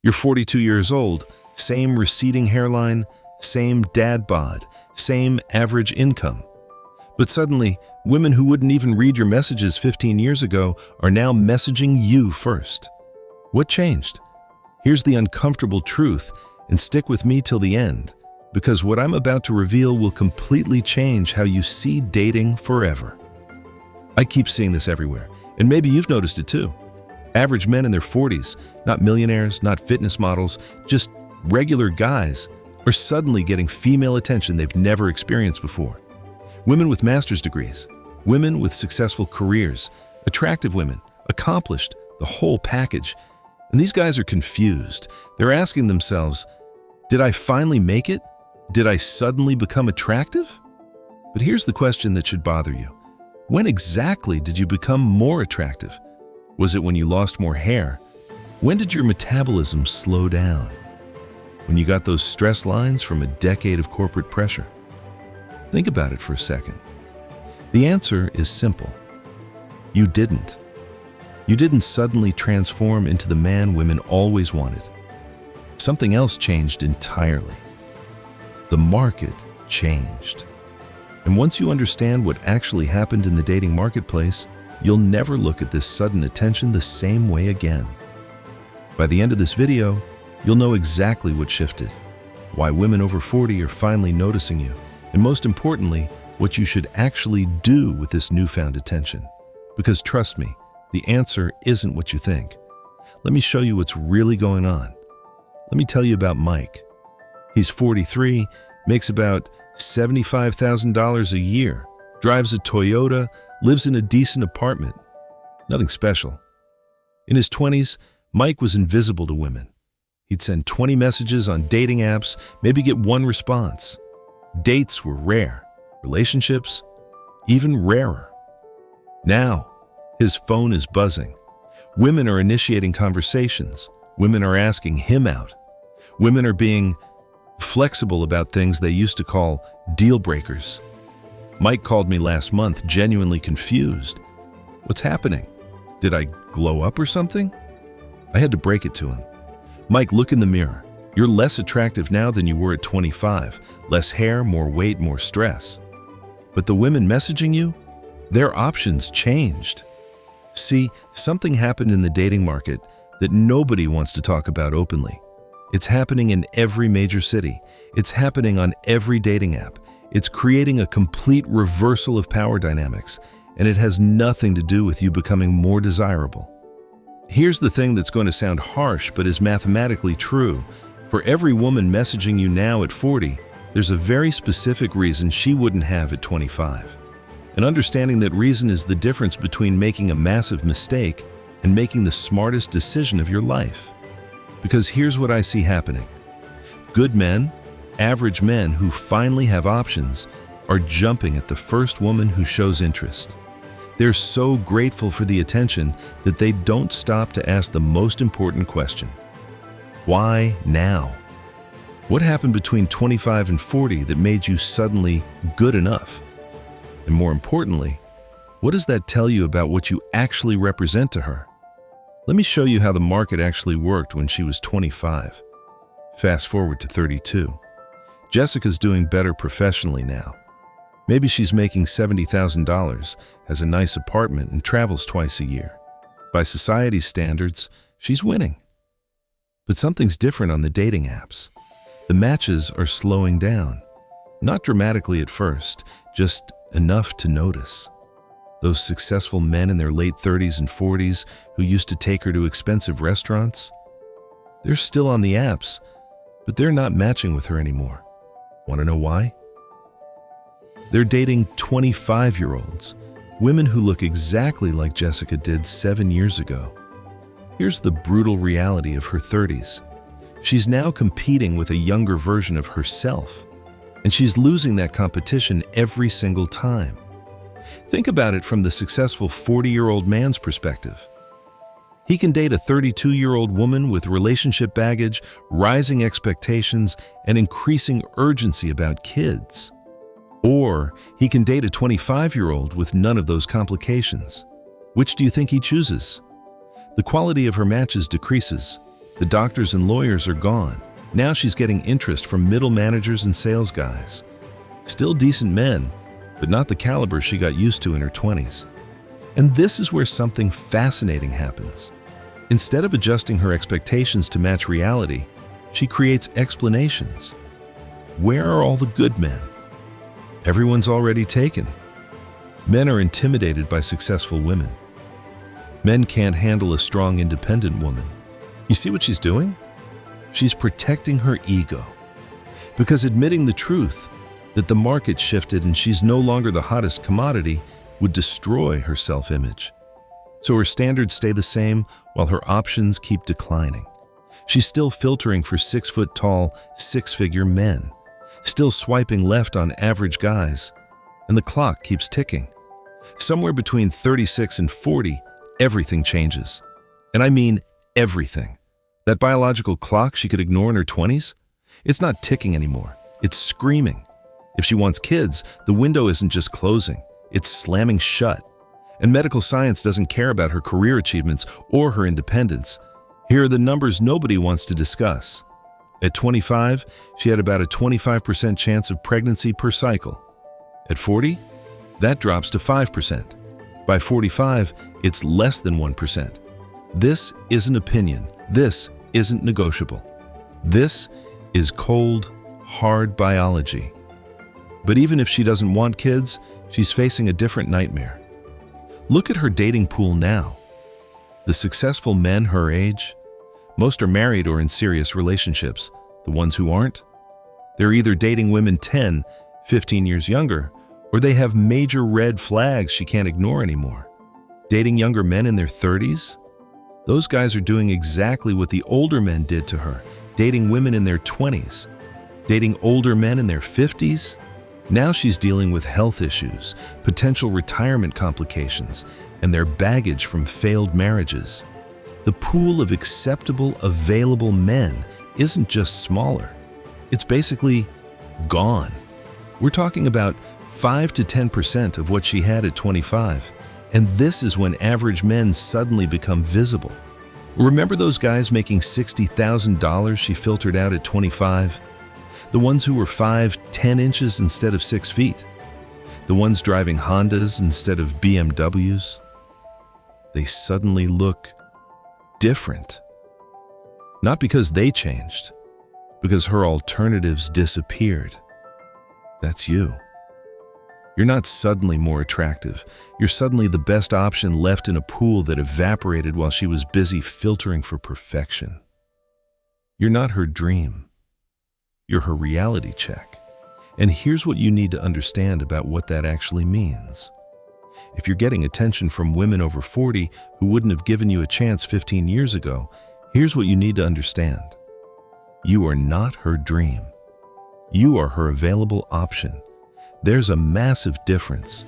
You're 42 years old, same receding hairline, same dad bod, same average income. But suddenly, women who wouldn't even read your messages 15 years ago are now messaging you first. What changed? Here's the uncomfortable truth, and stick with me till the end, because what I'm about to reveal will completely change how you see dating forever. I keep seeing this everywhere, and maybe you've noticed it too. Average men in their 40s, not millionaires, not fitness models, just regular guys, are suddenly getting female attention they've never experienced before. Women with master's degrees, women with successful careers, attractive women, accomplished, the whole package. And these guys are confused. They're asking themselves, did I finally make it? Did I suddenly become attractive? But here's the question that should bother you. When exactly did you become more attractive? Was it when you lost more hair? When did your metabolism slow down? When you got those stress lines from a decade of corporate pressure? Think about it for a second. The answer is simple. You didn't. You didn't suddenly transform into the man women always wanted. Something else changed entirely. The market changed. And once you understand what actually happened in the dating marketplace, you'll never look at this sudden attention the same way again. By the end of this video, you'll know exactly what shifted, why women over 40 are finally noticing you, and most importantly, what you should actually do with this newfound attention. Because trust me, the answer isn't what you think. Let me show you what's really going on. Let me tell you about Mike. He's 43, makes about $75,000 a year, drives a Toyota, lives in a decent apartment. Nothing special. In his 20s, Mike was invisible to women. He'd send 20 messages on dating apps, maybe get one response. Dates were rare, relationships even rarer. Now, his phone is buzzing. Women are initiating conversations. Women are asking him out. Women are being flexible about things they used to call deal breakers. Mike called me last month, genuinely confused. What's happening? Did I glow up or something? I had to break it to him. Mike, look in the mirror. You're less attractive now than you were at 25. Less hair, more weight, more stress. But the women messaging you, their options changed. See, something happened in the dating market that nobody wants to talk about openly. It's happening in every major city. It's happening on every dating app. It's creating a complete reversal of power dynamics, and it has nothing to do with you becoming more desirable. Here's the thing that's going to sound harsh, but is mathematically true. For every woman messaging you now at 40, there's a very specific reason she wouldn't have at 25. And understanding that reason is the difference between making a massive mistake and making the smartest decision of your life. Because here's what I see happening. Good men, average men who finally have options, are jumping at the first woman who shows interest. They're so grateful for the attention that they don't stop to ask the most important question. Why now? What happened between 25 and 40 that made you suddenly good enough? And more importantly, what does that tell you about what you actually represent to her? Let me show you how the market actually worked when she was 25. Fast forward to 32. Jessica's doing better professionally now. Maybe she's making $70,000, has a nice apartment, and travels twice a year. By society's standards, she's winning. But something's different on the dating apps. The matches are slowing down. Not dramatically at first, just enough to notice. Those successful men in their late 30s and 40s who used to take her to expensive restaurants, they're still on the apps, but they're not matching with her anymore. Want to know why? They're dating 25-year-olds, women who look exactly like Jessica did 7 years ago. Here's the brutal reality of her 30s. She's now competing with a younger version of herself, and she's losing that competition every single time. Think about it from the successful 40-year-old man's perspective. He can date a 32-year-old woman with relationship baggage, rising expectations, and increasing urgency about kids. Or he can date a 25-year-old with none of those complications. Which do you think he chooses? The quality of her matches decreases, The doctors and lawyers are gone. Now she's getting interest from middle managers and sales guys. Still decent men, but not the caliber she got used to in her 20s. And this is where something fascinating happens. Instead of adjusting her expectations to match reality, she creates explanations. Where are all the good men? Everyone's already taken. Men are intimidated by successful women. Men can't handle a strong, independent woman. You see what she's doing? She's protecting her ego. Because admitting the truth, that the market shifted and she's no longer the hottest commodity, would destroy her self-image. So her standards stay the same while her options keep declining. She's still filtering for 6-foot-tall, six-figure men, still swiping left on average guys, and the clock keeps ticking. Somewhere between 36 and 40, everything changes. And I mean everything. That biological clock she could ignore in her 20s, it's not ticking anymore. It's screaming. If she wants kids, the window isn't just closing, it's slamming shut. And medical science doesn't care about her career achievements or her independence. Here are the numbers nobody wants to discuss. At 25, she had about a 25% chance of pregnancy per cycle. At 40, that drops to 5%. By 45, it's less than 1%. This isn't opinion. This isn't negotiable. This is cold, hard biology. But even if she doesn't want kids, she's facing a different nightmare. Look at her dating pool now. The successful men her age, most are married or in serious relationships. The ones who aren't, they're either dating women 10, 15 years younger, or they have major red flags she can't ignore anymore. Dating younger men in their 30s? Those guys are doing exactly what the older men did to her, dating women in their 20s. Dating older men in their 50s? Now she's dealing with health issues, potential retirement complications, and their baggage from failed marriages. The pool of acceptable, available men isn't just smaller. It's basically gone. We're talking about 5 to 10% of what she had at 25. And this is when average men suddenly become visible. Remember those guys making $60,000 she filtered out at 25? The ones who were 5-10 inches instead of 6 feet? The ones driving Hondas instead of BMWs? They suddenly look different. Not because they changed, because her alternatives disappeared. That's you. You're not suddenly more attractive. You're suddenly the best option left in a pool that evaporated while she was busy filtering for perfection. You're not her dream. You're her reality check. And here's what you need to understand about what that actually means. If you're getting attention from women over 40 who wouldn't have given you a chance 15 years ago, here's what you need to understand. You are not her dream. You are her available option. There's a massive difference.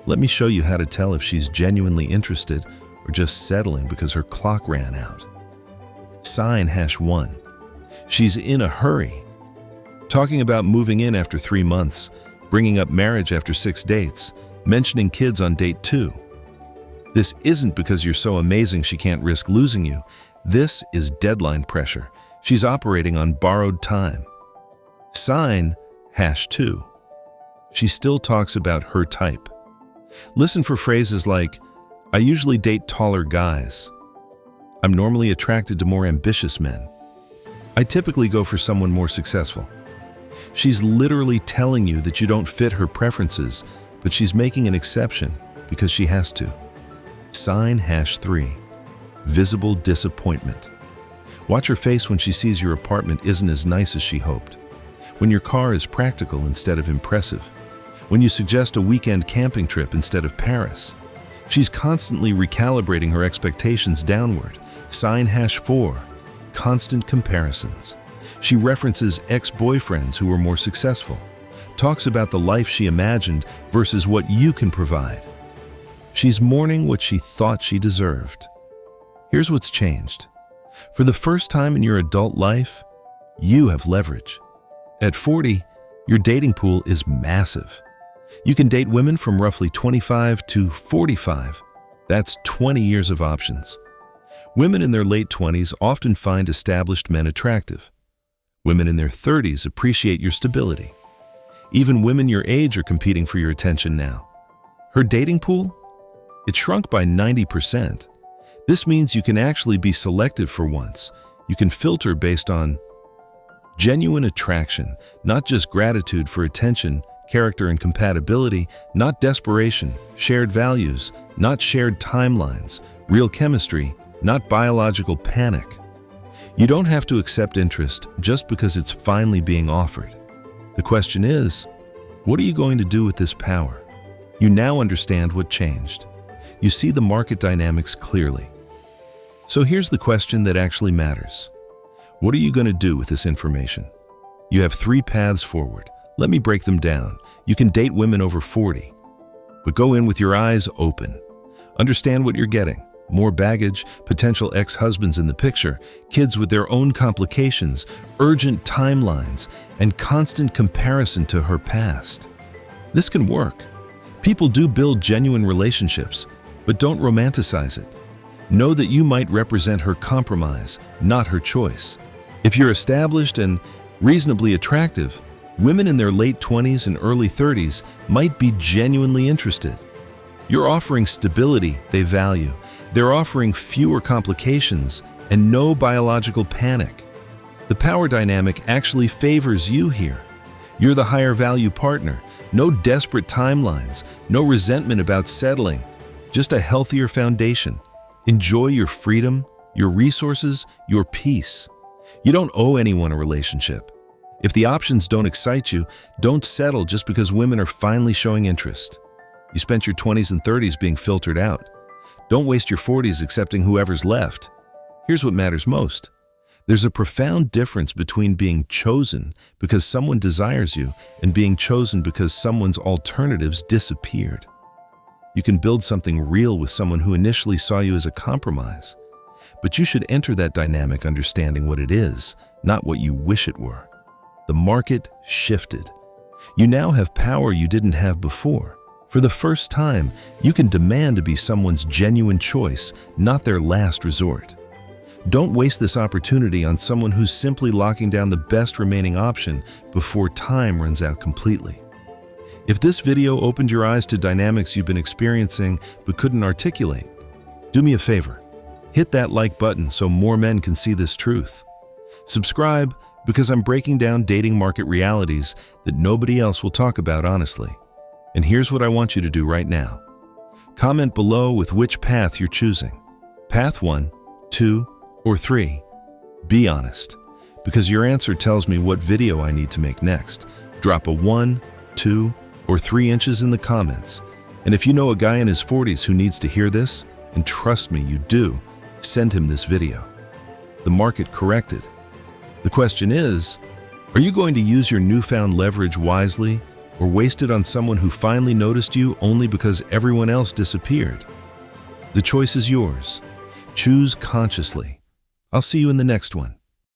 Let me show you how to tell if she's genuinely interested or just settling because her clock ran out. Sign #1. She's in a hurry. Talking about moving in after 3 months, bringing up marriage after 6 dates, mentioning kids on date 2. This isn't because you're so amazing she can't risk losing you. This is deadline pressure. She's operating on borrowed time. Sign #2. She still talks about her type. Listen for phrases like, I usually date taller guys. I'm normally attracted to more ambitious men. I typically go for someone more successful. She's literally telling you that you don't fit her preferences, but she's making an exception because she has to. Sign #3. Visible disappointment. Watch her face when she sees your apartment isn't as nice as she hoped. When your car is practical instead of impressive. When you suggest a weekend camping trip instead of Paris. She's constantly recalibrating her expectations downward. Sign #4. Constant comparisons. She references ex-boyfriends who were more successful. Talks about the life she imagined versus what you can provide. She's mourning what she thought she deserved. Here's what's changed. For the first time in your adult life, you have leverage. At 40, your dating pool is massive. You can date women from roughly 25 to 45. That's 20 years of options. Women in their late 20s often find established men attractive. Women in their 30s appreciate your stability. Even women your age are competing for your attention now. Her dating pool? It shrunk by 90%. This means you can actually be selective for once. You can filter based on genuine attraction, not just gratitude for attention, character and compatibility, not desperation, shared values, not shared timelines, real chemistry, not biological panic. You don't have to accept interest just because it's finally being offered. The question is, what are you going to do with this power? You now understand what changed. You see the market dynamics clearly. So here's the question that actually matters. What are you going to do with this information? You have 3 paths forward. Let me break them down. You can date women over 40, but go in with your eyes open. Understand what you're getting. More baggage, potential ex-husbands in the picture, kids with their own complications, urgent timelines, and constant comparison to her past. This can work. People do build genuine relationships, but don't romanticize it. Know that you might represent her compromise, not her choice. If you're established and reasonably attractive, women in their late 20s and early 30s might be genuinely interested. You're offering stability they value. They're offering fewer complications and no biological panic. The power dynamic actually favors you here. You're the higher value partner. No desperate timelines, no resentment about settling, just a healthier foundation. Enjoy your freedom, your resources, your peace. You don't owe anyone a relationship. If the options don't excite you, don't settle just because women are finally showing interest. You spent your 20s and 30s being filtered out. Don't waste your 40s accepting whoever's left. Here's what matters most. There's a profound difference between being chosen because someone desires you and being chosen because someone's alternatives disappeared. You can build something real with someone who initially saw you as a compromise, but you should enter that dynamic understanding what it is, not what you wish it were. The market shifted. You now have power you didn't have before. For the first time, you can demand to be someone's genuine choice, not their last resort. Don't waste this opportunity on someone who's simply locking down the best remaining option before time runs out completely. If this video opened your eyes to dynamics you've been experiencing but couldn't articulate, do me a favor. Hit that like button so more men can see this truth. Subscribe because I'm breaking down dating market realities that nobody else will talk about honestly. And here's what I want you to do right now. Comment below with which path you're choosing. Path 1, 2, or 3. Be honest, because your answer tells me what video I need to make next. Drop a 1, 2, or 3 inches in the comments. And if you know a guy in his 40s who needs to hear this, and trust me, you do, send him this video. The market corrected. The question is, are you going to use your newfound leverage wisely or waste it on someone who finally noticed you only because everyone else disappeared? The choice is yours. Choose consciously. I'll see you in the next one.